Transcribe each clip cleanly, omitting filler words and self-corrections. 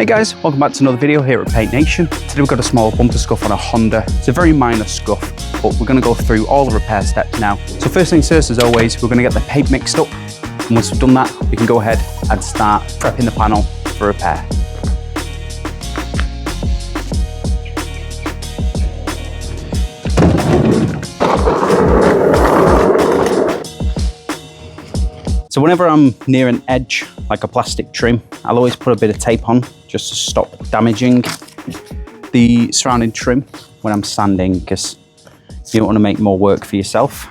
Hey guys, welcome back to another video here at Paint Nation. Today we've got a small bumper scuff on a Honda. It's a very minor scuff, but we're going to go through all the repair steps now. So first things first, as always, we're going to get the paint mixed up. And once we've done that, we can go ahead and start prepping the panel for repair. So whenever I'm near an edge, like a plastic trim, I'll always put a bit of tape on just to stop damaging the surrounding trim when I'm sanding, because you don't want to make more work for yourself.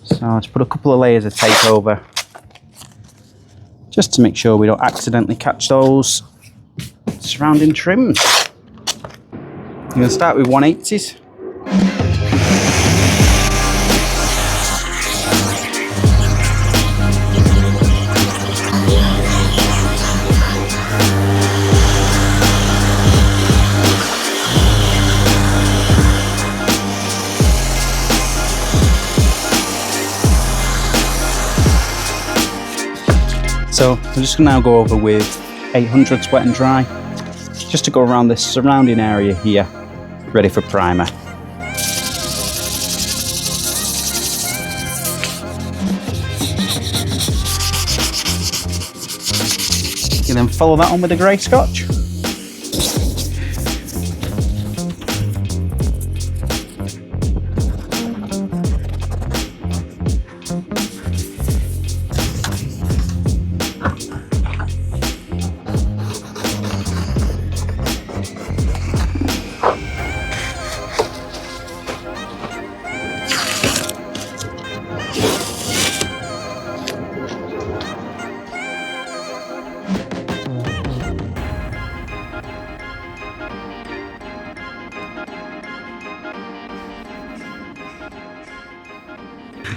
So I'll just put a couple of layers of tape over, just to make sure we don't accidentally catch those surrounding trims. I'm going to start with 1/80s. So I'm just going to now go over with 800s wet and dry, just to go around this surrounding area here, ready for primer. You then follow that on with the grey scotch.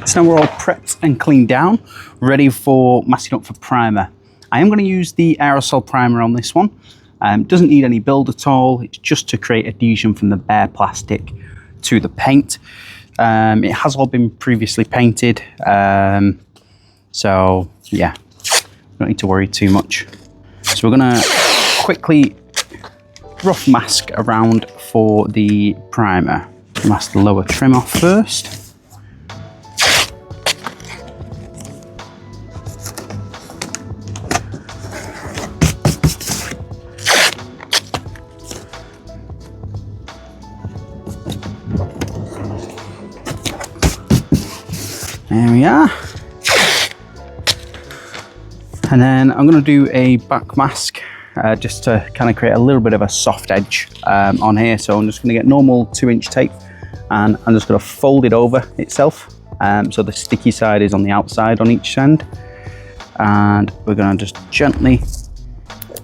So now we're all prepped and cleaned down, ready for masking up for primer. I am going to use the aerosol primer on this one. Doesn't need any build at all. It's just to create adhesion from the bare plastic to the paint. It has all been previously painted, so yeah, don't need to worry too much. So we're going to quickly rough mask around for the primer. Mask the lower trim off first. There we are. And then I'm going to do a back mask just to kind of create a little bit of a soft edge on here. So I'm just going to get normal 2-inch tape and I'm just going to fold it over itself. So the sticky side is on the outside on each end. And we're going to just gently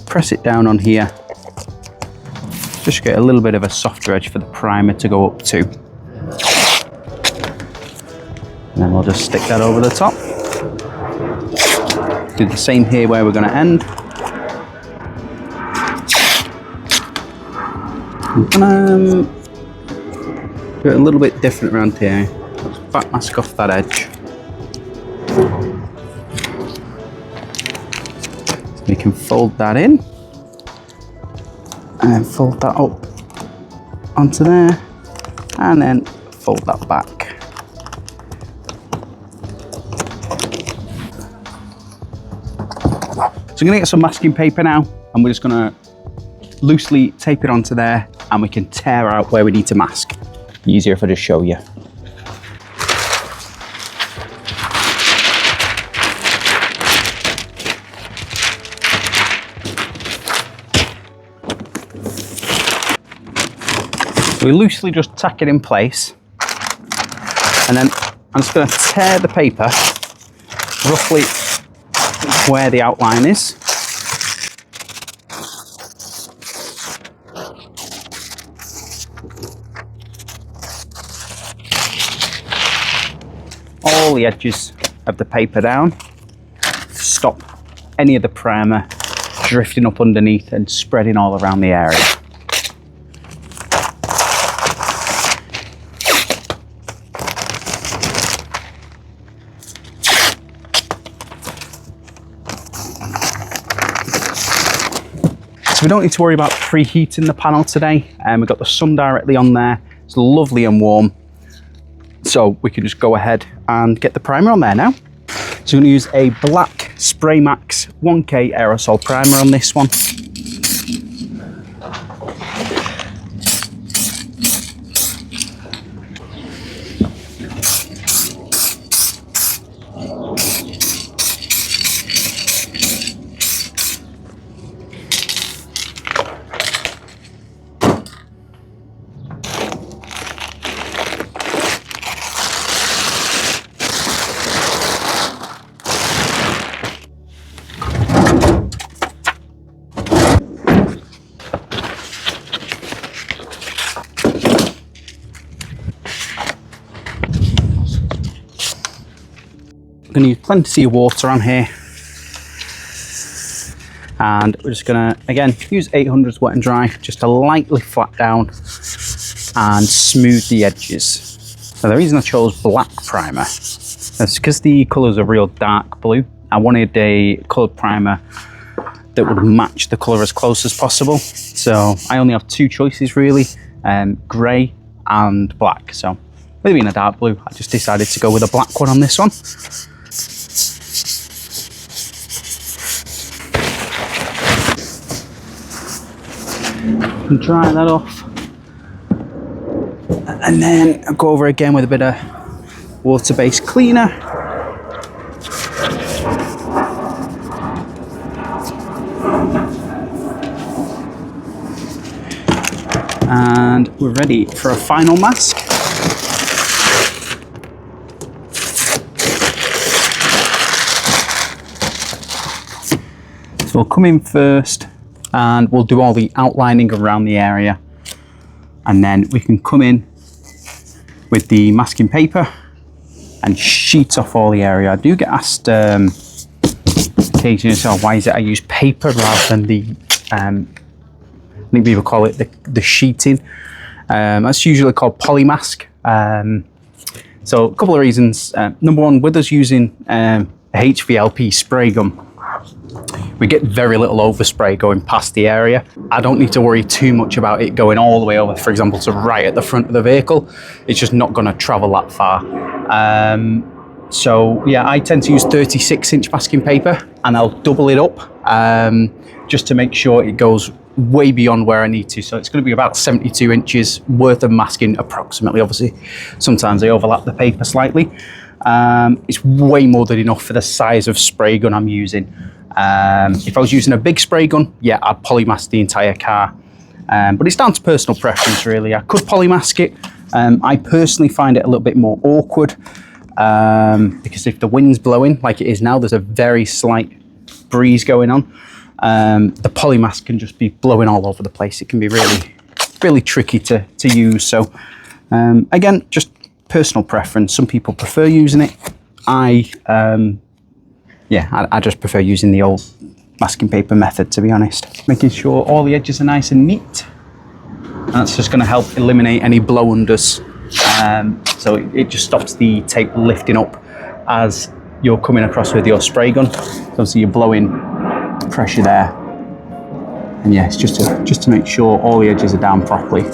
press it down on here. Just get a little bit of a softer edge for the primer to go up to. And then we'll just stick that over the top. Do the same here where we're going to end. I'm going to do it a little bit different around here. Let's back mask off that edge. So we can fold that in. And then fold that up onto there. And then fold that back. So I'm going to get some masking paper now, and we're just going to loosely tape it onto there, and we can tear out where we need to mask. Easier if I just show you. So we loosely just tack it in place, and then I'm just going to tear the paper roughly where the outline is. All the edges of the paper down to stop any of the primer drifting up underneath and spreading all around the area. So we don't need to worry about preheating the panel today. We've got the sun directly on there. It's lovely and warm. So we can just go ahead and get the primer on there now. So I'm going to use a black Spray Max 1K aerosol primer on this one. I'm going to use plenty of water on here, and we're just going to again use 800s wet and dry just to lightly flat down and smooth the edges. So the reason I chose black primer is because the colours are real dark blue. I wanted a coloured primer that would match the colour as close as possible. So I only have two choices really, grey and black. So with it being a dark blue, I just decided to go with a black one on this one. And dry that off, and then I'll go over again with a bit of water-based cleaner. And we're ready for a final mask. So we'll come in first and we'll do all the outlining around the area, and then we can come in with the masking paper and sheet off all the area. I do get asked occasionally, so why is it I use paper rather than the I think people call it the sheeting. That's usually called polymask. So a couple of reasons. Number one, with us using a HVLP spray gun, we get very little overspray going past the area. I don't need to worry too much about it going all the way over, for example, to right at the front of the vehicle. It's just not going to travel that far. So yeah, I tend to use 36-inch masking paper, and I'll double it up just to make sure it goes way beyond where I need to. So it's going to be about 72 inches worth of masking approximately. Obviously, sometimes I overlap the paper slightly. It's way more than enough for the size of spray gun I'm using. If I was using a big spray gun, yeah, I'd polymask the entire car. But it's down to personal preference really. I could polymask it. I personally find it a little bit more awkward because if the wind's blowing like it is now, there's a very slight breeze going on. The polymask can just be blowing all over the place. It can be really tricky to use. So again, just personal preference. Some people prefer using it. I just prefer using the old masking paper method, to be honest. Making sure all the edges are nice and neat. And that's just going to help eliminate any blow-unders. So it just stops the tape lifting up as you're coming across with your spray gun. So obviously you're blowing pressure there. And yeah, it's just to make sure all the edges are down properly.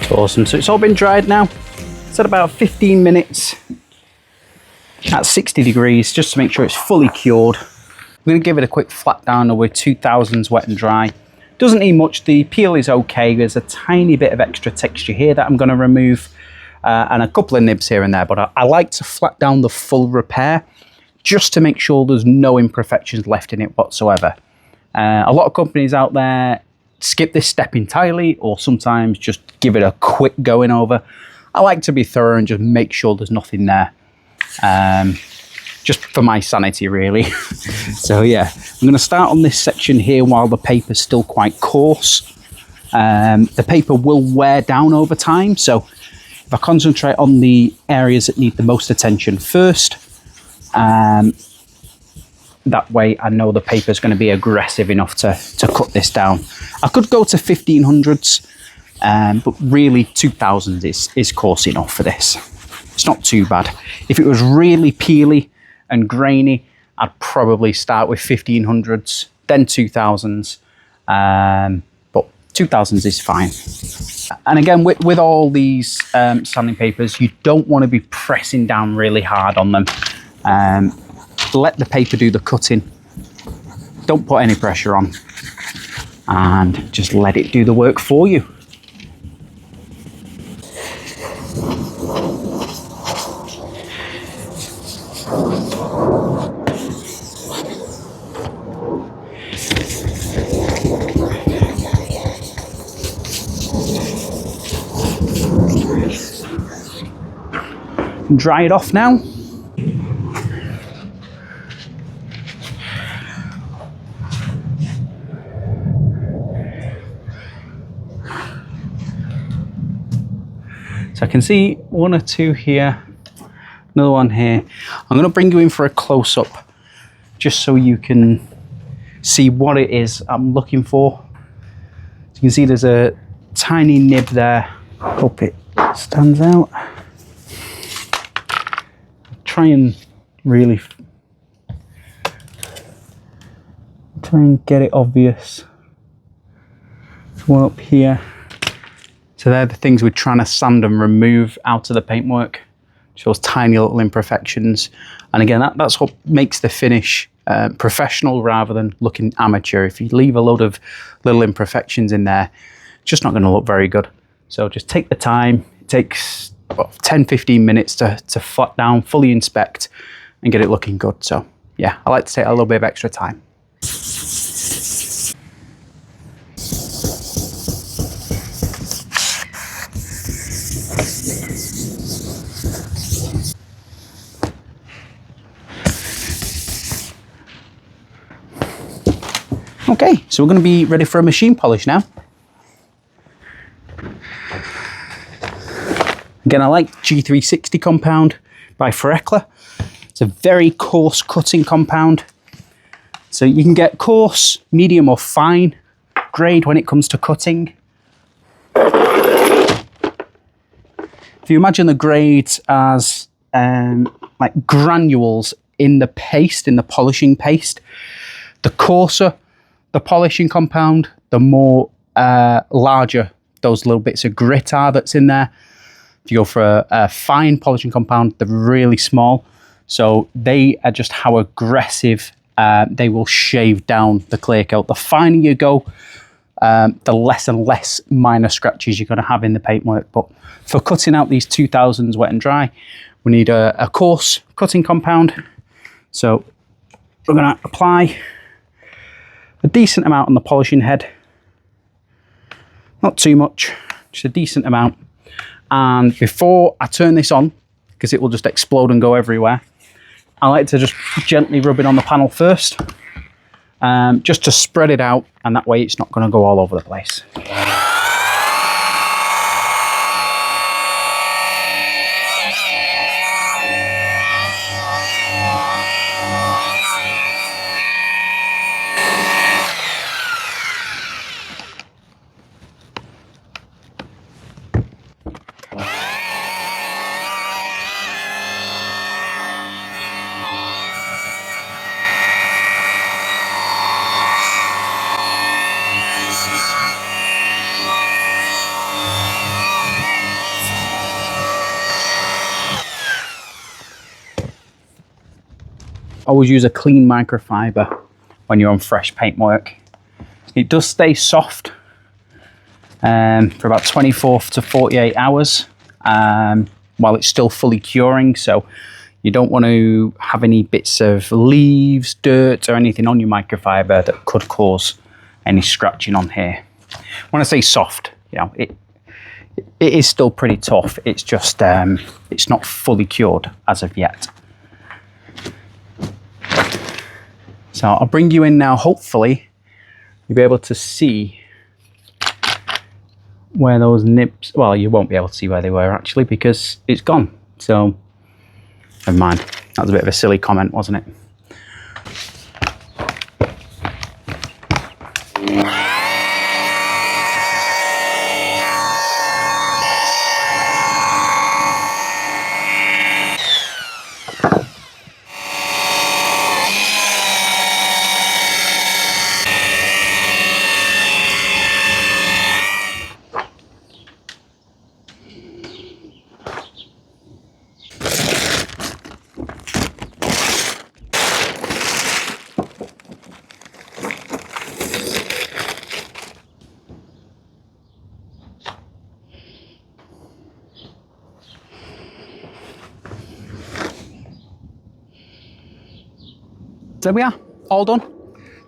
Awesome, so it's all been dried now. It's at about 15 minutes at 60 degrees, just to make sure it's fully cured. I'm going to give it a quick flat downer with 2000s wet and dry. Doesn't need much, the peel is okay. There's a tiny bit of extra texture here that I'm going to remove, and a couple of nibs here and there, but I like to flat down the full repair just to make sure there's no imperfections left in it whatsoever. A lot of companies out there skip this step entirely, or sometimes just give it a quick going over. I like to be thorough and just make sure there's nothing there. Just for my sanity, really. So yeah, I'm going to start on this section here while the paper's still quite coarse. The paper will wear down over time, so if I concentrate on the areas that need the most attention first, that way I know the paper's going to be aggressive enough to cut this down. I could go to 1500s, but really 2000s is coarse enough for this. It's not too bad. If it was really peely and grainy, I'd probably start with 1500s, then 2000s, but 2000s is fine. And again, with all these sanding papers, you don't want to be pressing down really hard on them. Let the paper do the cutting. Don't put any pressure on, and just let it do the work for you. Dry it off now. So I can see one or two here, another one here. I'm going to bring you in for a close-up just so you can see what it is I'm looking for. So you can see there's a tiny nib there. Hope it stands out. Try and really try and get it obvious. There's one up here. So they're the things we're trying to sand and remove out of the paintwork. Shows tiny little imperfections. And again, that's what makes the finish professional rather than looking amateur. If you leave a load of little imperfections in there, it's just not going to look very good. So just take the time. It takes 10-15 minutes to flat down, fully inspect, and get it looking good. So yeah, I like to take a little bit of extra time. Okay, so we're going to be ready for a machine polish now. Again, I like G360 compound by Ferreckler. It's a very coarse cutting compound. So you can get coarse, medium or fine grade when it comes to cutting. If you imagine the grades as like granules in the paste, in the polishing paste, the coarser the polishing compound, the more larger those little bits of grit are that's in there. If you go for a fine polishing compound, they're really small. So they are just how aggressive they will shave down the clear coat. The finer you go, the less and less minor scratches you're going to have in the paintwork. But for cutting out these 2000s wet and dry, we need a coarse cutting compound. So we're going to apply a decent amount on the polishing head. Not too much, just a decent amount. And before I turn this on, because it will just explode and go everywhere, I like to just gently rub it on the panel first, just to spread it out, and that way it's not going to go all over the place. Always use a clean microfiber when you're on fresh paintwork. It does stay soft for about 24 to 48 hours while it's still fully curing, so you don't want to have any bits of leaves, dirt or anything on your microfiber that could cause any scratching on here. When I say soft, you know, it is still pretty tough. It's just it's not fully cured as of yet. So I'll bring you in now. Hopefully you'll be able to see where those nibs, well, you won't be able to see where they were actually because it's gone. So never mind. That was a bit of a silly comment, wasn't it? There we are, all done.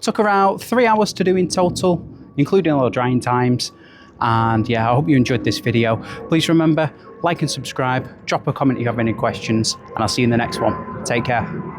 Took around 3 hours to do in total, including all the drying times. And yeah, I hope you enjoyed this video. Please remember, like and subscribe, drop a comment if you have any questions, and I'll see you in the next one. Take care.